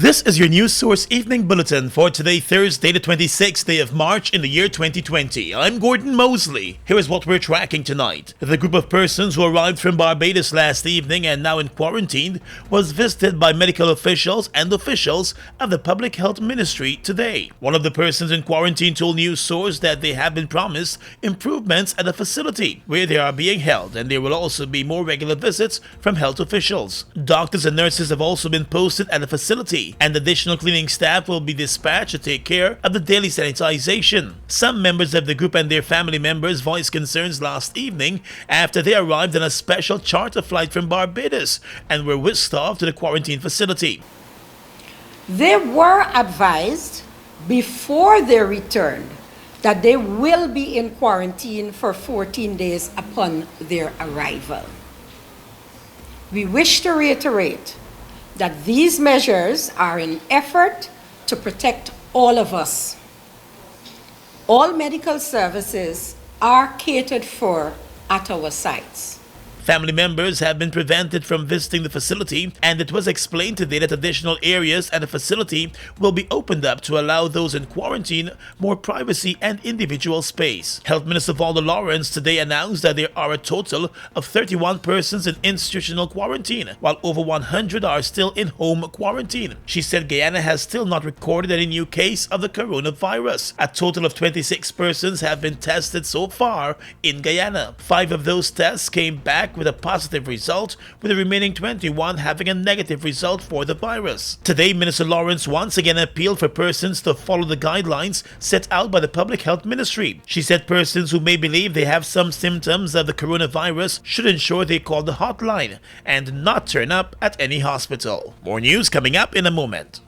This is your News Source Evening Bulletin for today, Thursday, the 26th day of March in the year 2020. I'm Gordon Mosley. Here is what we're tracking tonight. The group of persons who arrived from Barbados last evening and now in quarantine was visited by medical officials and officials of the Public Health Ministry today. One of the persons in quarantine told News Source that they have been promised improvements at the facility where they are being held, and there will also be more regular visits from health officials. Doctors and nurses have also been posted at the facility, and additional cleaning staff will be dispatched to take care of the daily sanitization. Some members of the group and their family members voiced concerns last evening after they arrived on a special charter flight from Barbados and were whisked off to the quarantine facility. They were advised before they returned that they will be in quarantine for 14 days upon their arrival. We wish to reiterate that these measures are an effort to protect all of us. All medical services are catered for at our sites. Family members have been prevented from visiting the facility, and it was explained today that additional areas at the facility will be opened up to allow those in quarantine more privacy and individual space. Health Minister Valda Lawrence today announced that there are a total of 31 persons in institutional quarantine, while over 100 are still in home quarantine. She said Guyana has still not recorded any new case of the coronavirus. A total of 26 persons have been tested so far in Guyana. 5 of those tests came back with a positive result, with the remaining 21 having a negative result for the virus. Today, Minister Lawrence once again appealed for persons to follow the guidelines set out by the Public Health Ministry. She said persons who may believe they have some symptoms of the coronavirus should ensure they call the hotline and not turn up at any hospital. More news coming up in a moment.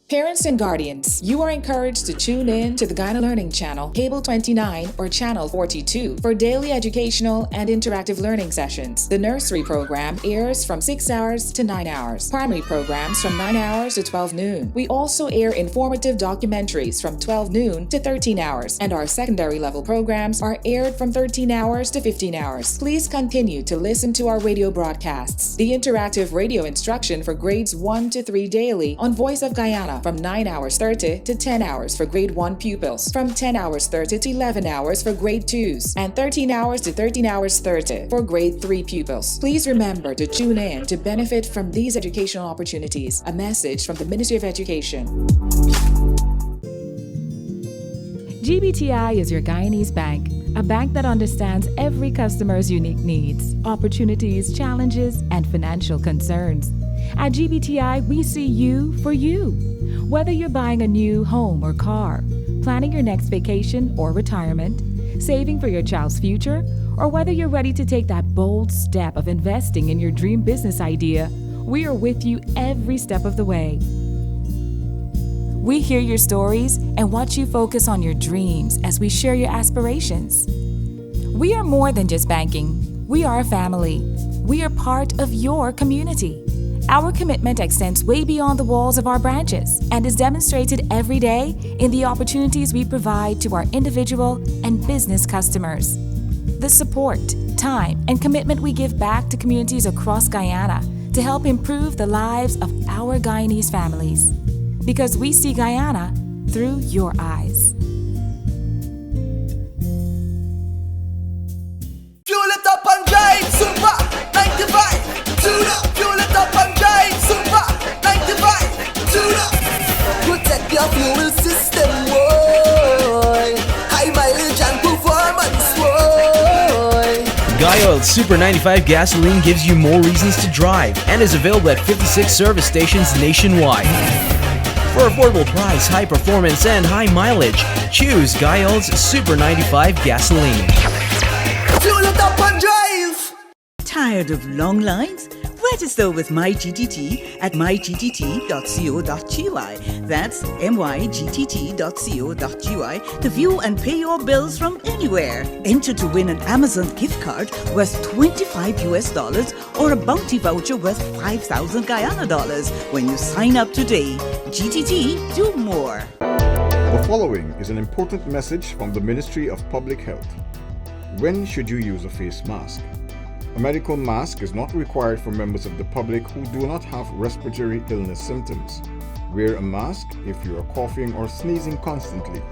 Parents and guardians, you are encouraged to tune in to the Guyana Learning Channel, Cable 29 or Channel 42 for daily educational and interactive learning sessions. The nursery program airs from 6 hours to 9 hours. Primary programs from 9 hours to 12 noon. We also air informative documentaries from 12 noon to 13 hours, and our secondary level programs are aired from 13 hours to 15 hours. Please continue to listen to our radio broadcasts. The interactive radio instruction for grades 1 to 3 daily on Voice of Guyana from 9 hours 30 to 10 hours for grade 1 pupils, from 10 hours 30 to 11 hours for grade 2s, and 13 hours to 13 hours 30 for grade 3 pupils. Please remember to tune in to benefit from these educational opportunities. A message from the Ministry of Education. GBTI is your Guyanese bank, a bank that understands every customer's unique needs, opportunities, challenges, and financial concerns. At GBTI, we see you for you. Whether you're buying a new home or car, planning your next vacation or retirement, saving for your child's future, or whether you're ready to take that bold step of investing in your dream business idea, we are with you every step of the way. We hear your stories and watch you focus on your dreams as we share your aspirations. We are more than just banking. We are a family. We are part of your community. Our commitment extends way beyond the walls of our branches and is demonstrated every day in the opportunities we provide to our individual and business customers. The support, time, and commitment we give back to communities across Guyana to help improve the lives of our Guyanese families. Because we see Guyana through your eyes. Fuel it up and drive, Super 95. Tune up, fuel it up and drive, Super 95. Tune up. Protect your fuel system, boy. High mileage and performance, boy. Guy Super 95 gasoline gives you more reasons to drive and is available at 56 service stations nationwide. For affordable price, high performance, and high mileage, choose Guy Super 95 gasoline. Fuel it up and drive. Tired of long lines? Register with MyGTT at mygtt.co.gy. That's mygtt.co.gy to view and pay your bills from anywhere. Enter to win an Amazon gift card worth $25 or a bounty voucher worth 5,000 Guyana dollars when you sign up today. GTT, do more. The following is an important message from the Ministry of Public Health. When should you use a face mask? A medical mask is not required for members of the public who do not have respiratory illness symptoms. Wear a mask if you are coughing or sneezing constantly.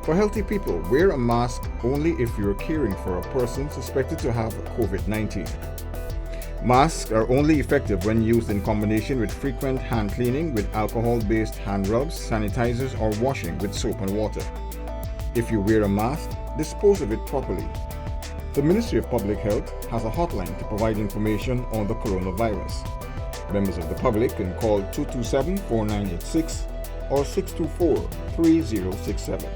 For healthy people, wear a mask only if you are caring for a person suspected to have COVID-19. Masks are only effective when used in combination with frequent hand cleaning with alcohol-based hand rubs, sanitizers, or washing with soap and water. If you wear a mask, dispose of it properly. The Ministry of Public Health has a hotline to provide information on the coronavirus. Members of the public can call 227-4986 or 624-3067.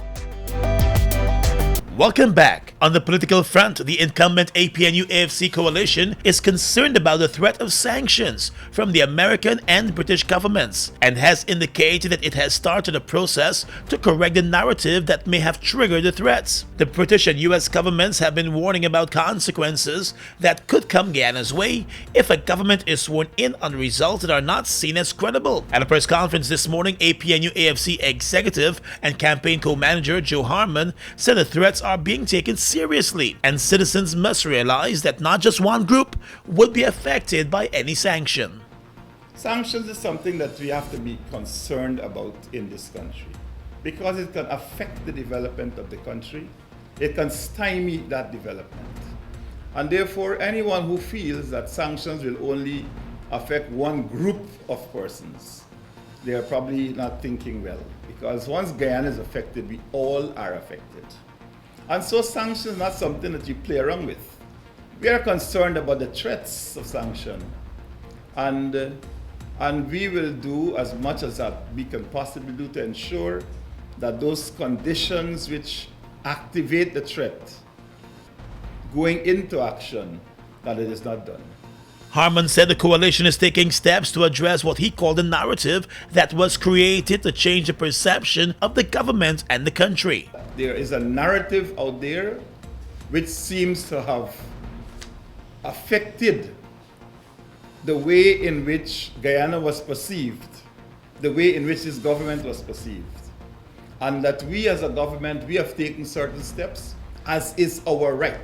Welcome back. On the political front, the incumbent APNU-AFC coalition is concerned about the threat of sanctions from the American and British governments and has indicated that it has started a process to correct the narrative that may have triggered the threats. The British and US governments have been warning about consequences that could come Guyana's way if a government is sworn in on results that are not seen as credible. At a press conference this morning, APNU-AFC executive and campaign co-manager Joe Harmon said the threats are being taken seriously, and citizens must realize that not just one group would be affected by any sanction. Sanctions is something that we have to be concerned about in this country because it can affect the development of the country. It can stymie that development. And therefore, anyone who feels that sanctions will only affect one group of persons, they are probably not thinking well, because once Guyana is affected, we all are affected. And so sanctions is not something that you play around with. We are concerned about the threats of sanction, and we will do as much as that we can possibly do to ensure that those conditions which activate the threat going into action, that it is not done. Harmon said the coalition is taking steps to address what he called the narrative that was created to change the perception of the government and the country. There is a narrative out there which seems to have affected the way in which Guyana was perceived, the way in which this government was perceived. And that we as a government, we have taken certain steps, as is our right,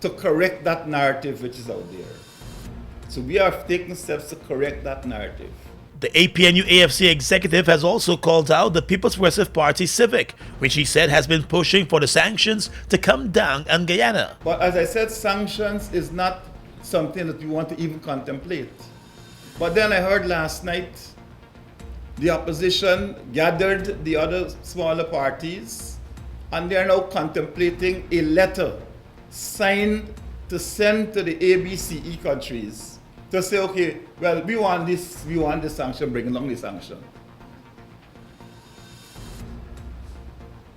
to correct that narrative which is out there. So we have taken steps to correct that narrative. The APNU-AFC executive has also called out the People's Progressive Party Civic, which he said has been pushing for the sanctions to come down on Guyana. But as I said, sanctions is not something that we want to even contemplate. But then I heard last night the opposition gathered the other smaller parties, and they are now contemplating a letter signed to send to the ABCE countries to say, okay, well, we want this sanction, bring along the sanction.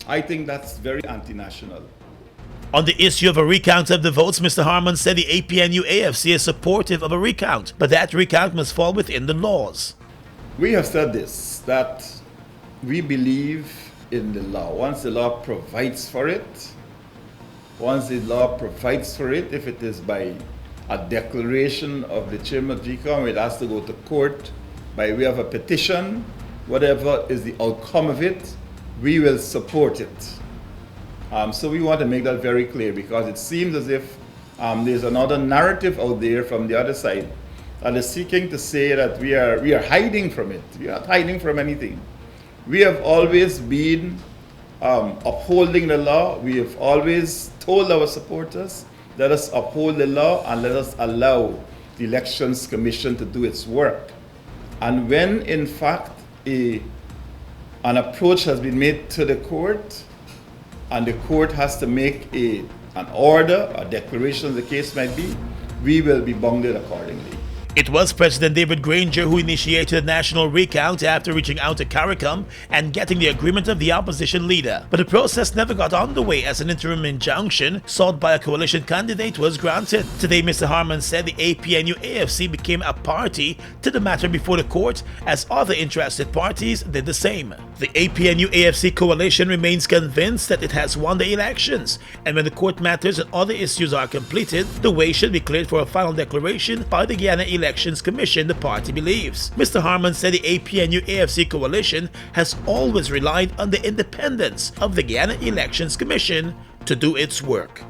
I think that's very anti-national. On the issue of a recount of the votes, Mr. Harmon said the APNU-AFC is supportive of a recount, but that recount must fall within the laws. We have said this, that we believe in the law. Once the law provides for it, if it is by a declaration of the chairman of GCOM, it has to go to court by way of a petition. Whatever is the outcome of it, we will support it. So we want to make that very clear, because it seems as if there's another narrative out there from the other side that is seeking to say that we are hiding from it. We are not hiding from anything. We have always been upholding the law. We have always told our supporters, let us uphold the law and let us allow the Elections Commission to do its work. And when, in fact, an approach has been made to the court, and the court has to make an order, a declaration, the case might be, we will be bounded accordingly. It was President David Granger who initiated a national recount after reaching out to CARICOM and getting the agreement of the opposition leader. But the process never got underway as an interim injunction sought by a coalition candidate was granted. Today, Mr. Harmon said the APNU-AFC became a party to the matter before the court, as other interested parties did the same. The APNU-AFC coalition remains convinced that it has won the elections, and when the court matters and other issues are completed, the way should be cleared for a final declaration by the Guyana Elections Commission, the party believes. Mr. Harmon said the APNU-AFC coalition has always relied on the independence of the Guyana Elections Commission to do its work.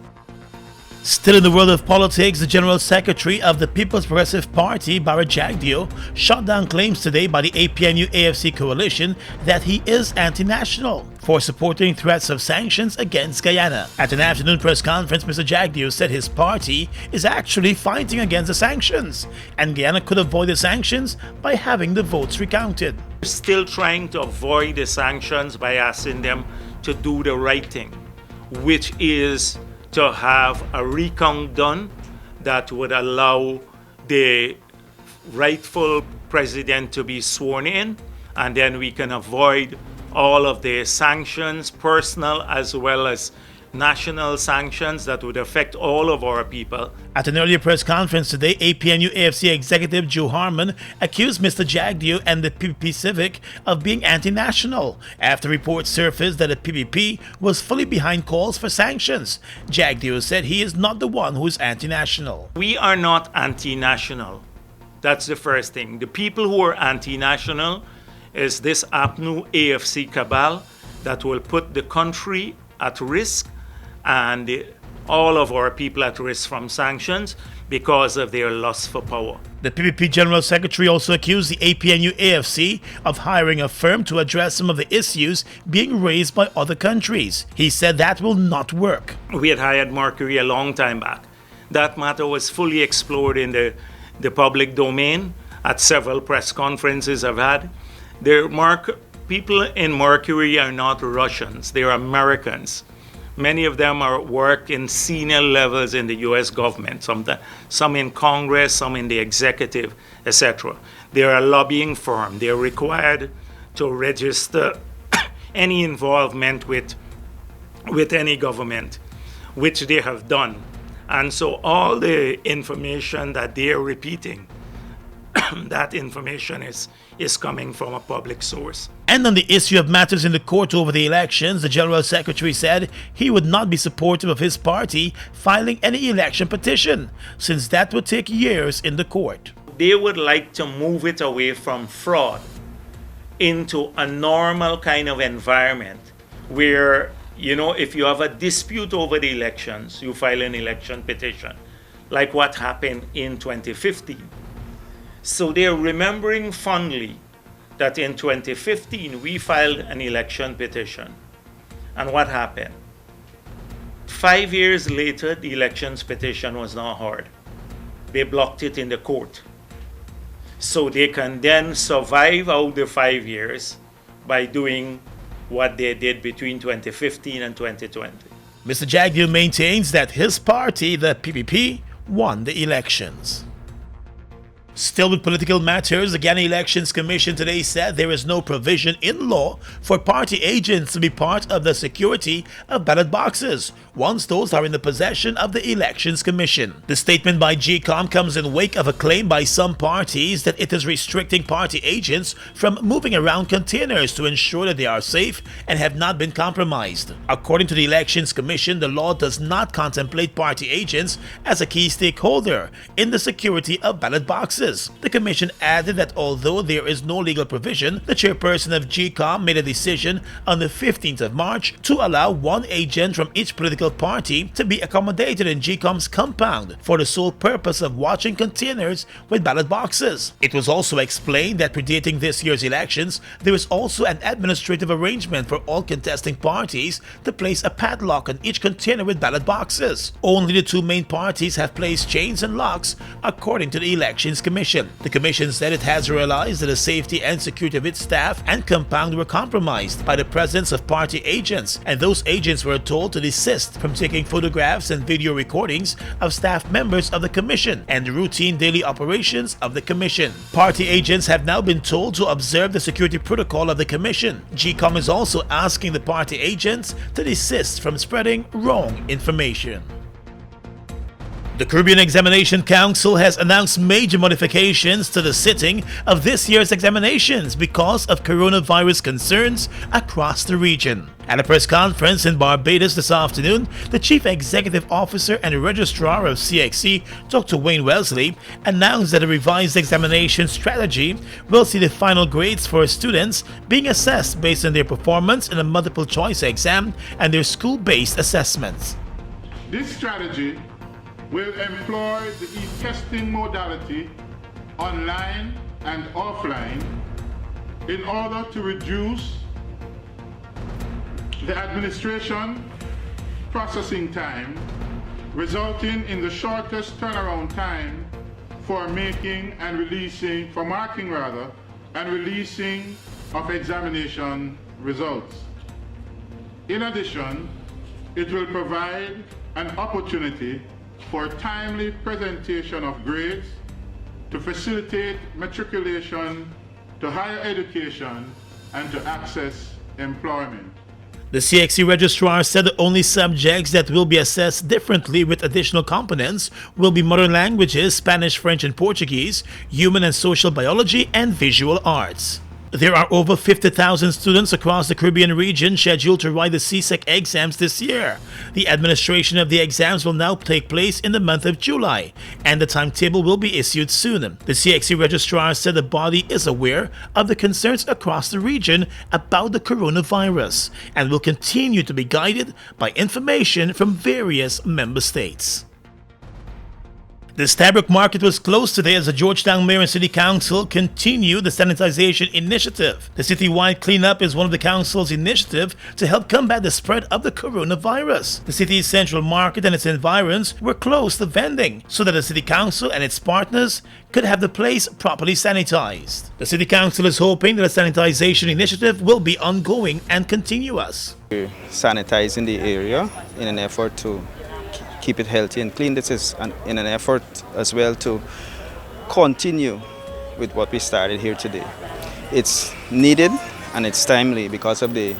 Still in the world of politics, the General Secretary of the People's Progressive Party, Barra Jagdeo, shot down claims today by the APNU-AFC coalition that he is anti-national for supporting threats of sanctions against Guyana. At an afternoon press conference, Mr. Jagdeo said his party is actually fighting against the sanctions, and Guyana could avoid the sanctions by having the votes recounted. We're still trying to avoid the sanctions by asking them to do the right thing, which is to have a recount done that would allow the rightful president to be sworn in, and then we can avoid all of the sanctions, personal as well as national sanctions that would affect all of our people. At an earlier press conference today, APNU-AFC Executive Joe Harmon accused Mr. Jagdeo and the PPP Civic of being anti-national after reports surfaced that the PPP was fully behind calls for sanctions. Jagdeo said he is not the one who is anti-national. We are not anti-national. That's the first thing. The people who are anti-national is this APNU-AFC cabal that will put the country at risk and all of our people at risk from sanctions because of their lust for power. The PPP General Secretary also accused the APNU-AFC of hiring a firm to address some of the issues being raised by other countries. He said that will not work. We had hired Mercury a long time back. That matter was fully explored in the public domain at several press conferences I've had. People in Mercury are not Russians, they're Americans. Many of them work in senior levels in the US government, some in Congress, some in the executive, etc. They're a lobbying firm. They're required to register any involvement with any government, which they have done. And so all the information that they're repeating, that information is coming from a public source. And on the issue of matters in the court over the elections, the General Secretary said he would not be supportive of his party filing any election petition, since that would take years in the court. They would like to move it away from fraud into a normal kind of environment where, if you have a dispute over the elections, you file an election petition, like what happened in 2015. So they're remembering fondly that in 2015 we filed an election petition. And what happened? 5 years later, the elections petition was not heard. They blocked it in the court. So they can then survive out the 5 years by doing what they did between 2015 and 2020. Mr. Jagdeo maintains that his party, the PPP, won the elections. Still with political matters, the Guyana Elections Commission today said there is no provision in law for party agents to be part of the security of ballot boxes once those are in the possession of the Elections Commission. The statement by GCOM comes in wake of a claim by some parties that it is restricting party agents from moving around containers to ensure that they are safe and have not been compromised. According to the Elections Commission, the law does not contemplate party agents as a key stakeholder in the security of ballot boxes. The Commission added that although there is no legal provision, the chairperson of GCOM made a decision on the 15th of March to allow one agent from each political party to be accommodated in GCOM's compound for the sole purpose of watching containers with ballot boxes. It was also explained that predating this year's elections, there is also an administrative arrangement for all contesting parties to place a padlock on each container with ballot boxes. Only the two main parties have placed chains and locks, according to the Elections Commission. The Commission said it has realized that the safety and security of its staff and compound were compromised by the presence of party agents, and those agents were told to desist from taking photographs and video recordings of staff members of the Commission and the routine daily operations of the Commission. Party agents have now been told to observe the security protocol of the Commission. GCOM is also asking the party agents to desist from spreading wrong information. The Caribbean Examination Council has announced major modifications to the sitting of this year's examinations because of coronavirus concerns across the region. At a press conference in Barbados this afternoon, the Chief Executive Officer and Registrar of CXC, Dr. Wayne Wellesley, announced that a revised examination strategy will see the final grades for students being assessed based on their performance in a multiple choice exam and their school-based assessments. This strategy will employ the e-testing modality online and offline in order to reduce the administration processing time, resulting in the shortest turnaround time for marking and releasing of examination results. In addition, it will provide an opportunity for timely presentation of grades to facilitate matriculation to higher education and to access employment. The CXC registrar said the only subjects that will be assessed differently with additional components will be modern languages, Spanish, French, and Portuguese, human and social biology, and visual arts. There are over 50,000 students across the Caribbean region scheduled to write the CSEC exams this year. The administration of the exams will now take place in the month of July, and the timetable will be issued soon. The CXC registrar said the body is aware of the concerns across the region about the coronavirus and will continue to be guided by information from various member states. The Stabroek Market was closed today as the Georgetown Mayor and City Council continue the sanitization initiative. The citywide cleanup is one of the council's initiatives to help combat the spread of the coronavirus. The city's central market and its environs were closed to vending so that the City Council and its partners could have the place properly sanitized. The City Council is hoping that the sanitization initiative will be ongoing and continuous. We're sanitizing the area in an effort to keep it healthy and clean. This is in an effort as well to continue with what we started here today. It's needed and it's timely because of the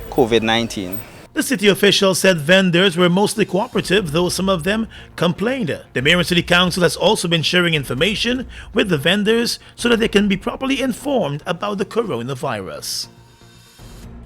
COVID-19. The city officials said vendors were mostly cooperative, though some of them complained. The Mayor and City Council has also been sharing information with the vendors so that they can be properly informed about the coronavirus.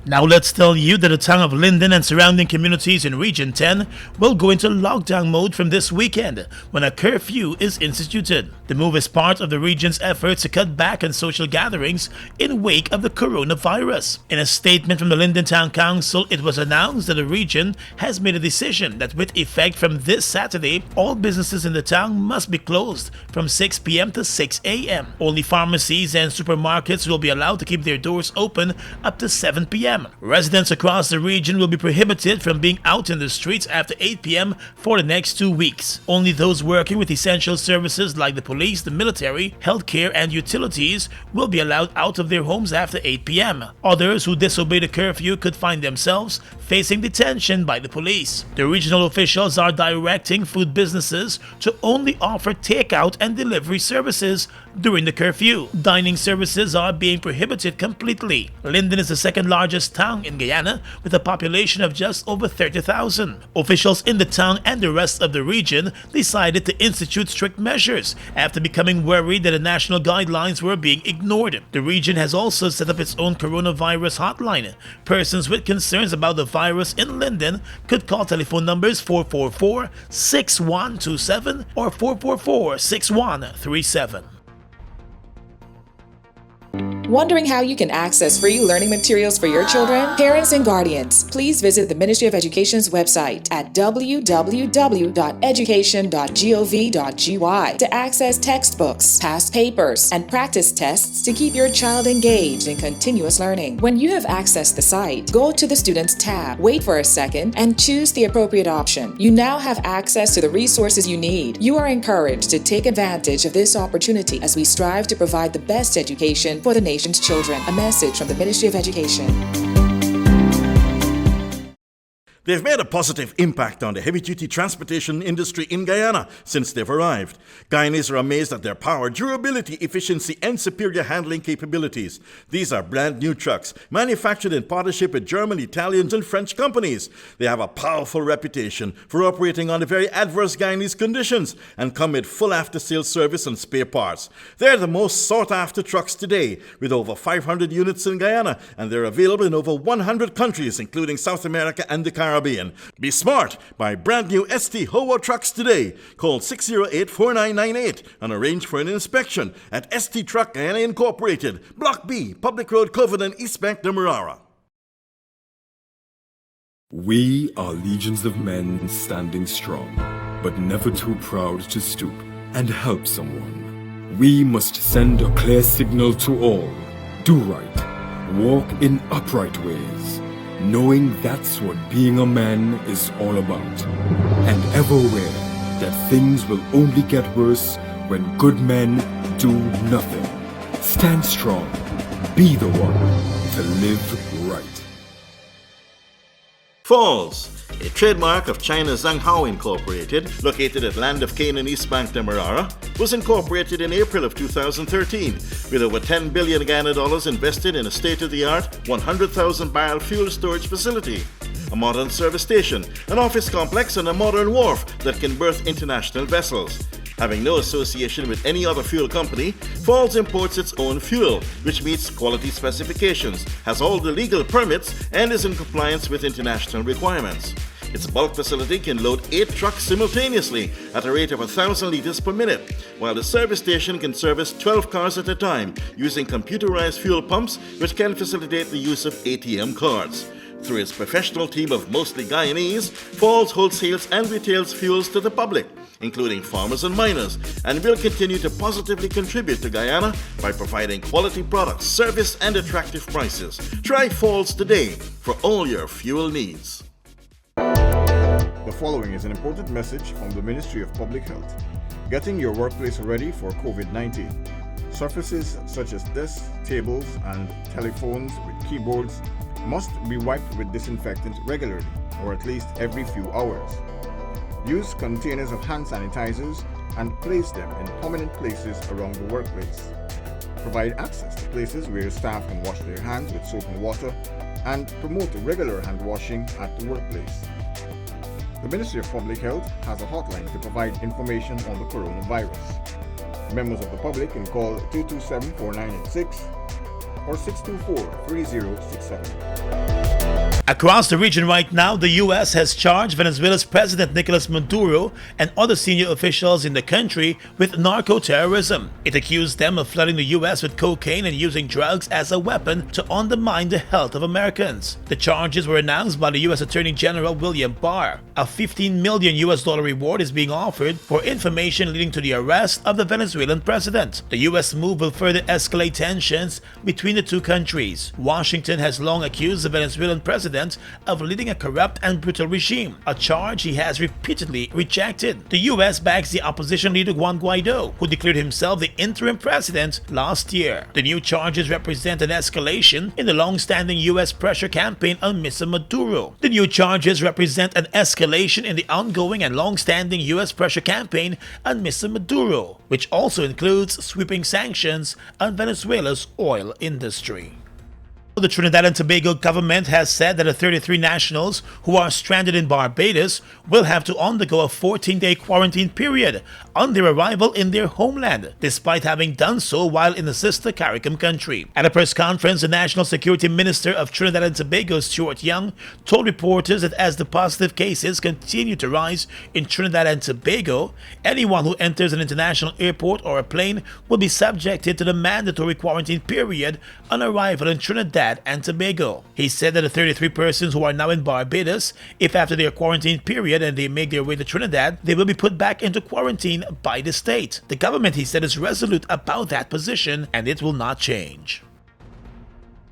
Now let's tell you that the town of Linden and surrounding communities in Region 10 will go into lockdown mode from this weekend when a curfew is instituted. The move is part of the region's efforts to cut back on social gatherings in wake of the coronavirus. In a statement from the Linden Town Council, it was announced that the region has made a decision that with effect from this Saturday, all businesses in the town must be closed from 6 p.m. to 6 a.m. Only pharmacies and supermarkets will be allowed to keep their doors open up to 7 p.m. Residents across the region will be prohibited from being out in the streets after 8 p.m. for the next 2 weeks. Only those working with essential services like the police, the military, healthcare, and utilities will be allowed out of their homes after 8 p.m. Others who disobey the curfew could find themselves facing detention by the police. The regional officials are directing food businesses to only offer takeout and delivery services during the curfew. Dining services are being prohibited completely. Linden is the second largest town in Guyana with a population of just over 30,000. Officials in the town and the rest of the region decided to institute strict measures after becoming worried that the national guidelines were being ignored. The region has also set up its own coronavirus hotline. Persons with concerns about the virus in Linden could call telephone numbers 444-6127 or 444-6137. Wondering how you can access free learning materials for your children? Parents and guardians, please visit the Ministry of Education's website at www.education.gov.gy to access textbooks, past papers, and practice tests to keep your child engaged in continuous learning. When you have accessed the site, go to the Students tab, wait for a second, and choose the appropriate option. You now have access to the resources you need. You are encouraged to take advantage of this opportunity as we strive to provide the best education for the nation's children. A message from the Ministry of Education. They've made a positive impact on the heavy-duty transportation industry in Guyana since they've arrived. Guyanese are amazed at their power, durability, efficiency, and superior handling capabilities. These are brand new trucks, manufactured in partnership with German, Italian, and French companies. They have a powerful reputation for operating under very adverse Guyanese conditions and come with full after-sales service and spare parts. They're the most sought-after trucks today, with over 500 units in Guyana, and they're available in over 100 countries, including South America and the Caribbean. Be smart. Buy brand new ST Howo trucks today. Call 608-4998 and arrange for an inspection at ST Truck Guyana Incorporated, Block B, Public Road, Covenant, East Bank, Demerara. We are legions of men standing strong, but never too proud to stoop and help someone. We must send a clear signal to all. Do right. Walk in upright ways, knowing that's what being a man is all about. And ever aware that things will only get worse when good men do nothing. Stand strong. Be the one to live right. Falls, a trademark of China's Zhanghao Incorporated, located at Land of Canaan, East Bank, Demerara, was incorporated in April of 2013 with over $10 billion Guyana dollars invested in a state-of-the-art 100,000 barrel fuel storage facility, a modern service station, an office complex, and a modern wharf that can berth international vessels. Having no association with any other fuel company, Falls imports its own fuel, which meets quality specifications, has all the legal permits, and is in compliance with international requirements. Its bulk facility can load 8 trucks simultaneously at a rate of 1,000 liters per minute, while the service station can service 12 cars at a time using computerized fuel pumps, which can facilitate the use of ATM cards. Through its professional team of mostly Guyanese, Falls wholesales and retails fuels to the public, including farmers and miners, and will continue to positively contribute to Guyana by providing quality products, service, and attractive prices. Try Falls today for all your fuel needs. The following is an important message from the Ministry of Public Health. Getting your workplace ready for COVID-19. Surfaces such as desks, tables, and telephones with keyboards must be wiped with disinfectant regularly, or at least every few hours. Use containers of hand sanitizers and place them in prominent places around the workplace. Provide access to places where staff can wash their hands with soap and water, and promote regular hand washing at the workplace. The Ministry of Public Health has a hotline to provide information on the coronavirus. Members of the public can call 227-4986 or 624-3067. Across the region right now, the U.S. has charged Venezuela's President Nicolas Maduro and other senior officials in the country with narco-terrorism. It accused them of flooding the U.S. with cocaine and using drugs as a weapon to undermine the health of Americans. The charges were announced by the U.S. Attorney General William Barr. A $15 million reward is being offered for information leading to the arrest of the Venezuelan president. The U.S. move will further escalate tensions between the two countries. Washington has long accused the Venezuelan president of leading a corrupt and brutal regime, a charge he has repeatedly rejected. The U.S. backs the opposition leader Juan Guaido, who declared himself the interim president last year. The new charges represent an escalation in the long-standing U.S. pressure campaign on Mr. Maduro. The new charges represent an escalation in the ongoing and long-standing U.S. pressure campaign on Mr. Maduro, which also includes sweeping sanctions on Venezuela's oil industry. The Trinidad and Tobago government has said that the 33 nationals who are stranded in Barbados will have to undergo a 14-day quarantine period on their arrival in their homeland, despite having done so while in the sister CARICOM country. At a press conference, the National Security Minister of Trinidad and Tobago, Stuart Young, told reporters that as the positive cases continue to rise in Trinidad and Tobago, anyone who enters an international airport or a plane will be subjected to the mandatory quarantine period on arrival in Trinidad and Tobago. He said that the 33 persons who are now in Barbados, if after their quarantine period and they make their way to Trinidad, they will be put back into quarantine by the state. The government, he said, is resolute about that position and it will not change.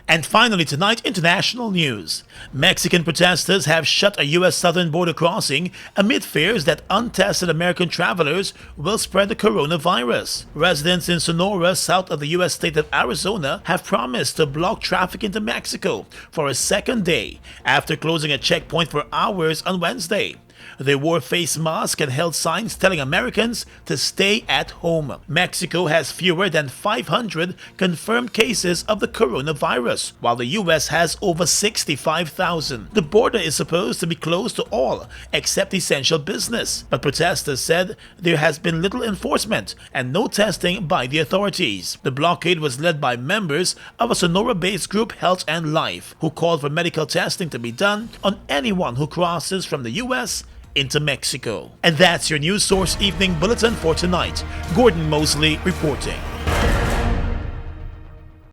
And finally tonight, international news. Mexican protesters have shut a U.S. southern border crossing amid fears that untested American travelers will spread the coronavirus. Residents in Sonora, south of the U.S. state of Arizona, have promised to block traffic into Mexico for a second day after closing a checkpoint for hours on Wednesday. They wore face masks and held signs telling Americans to stay at home. Mexico has fewer than 500 confirmed cases of the coronavirus, while the U.S. has over 65,000. The border is supposed to be closed to all except essential business, but protesters said there has been little enforcement and no testing by the authorities. The blockade was led by members of a Sonora-based group, Health and Life, who called for medical testing to be done on anyone who crosses from the U.S. into Mexico. And that's your News Source Evening Bulletin for tonight. Gordon Mosley reporting.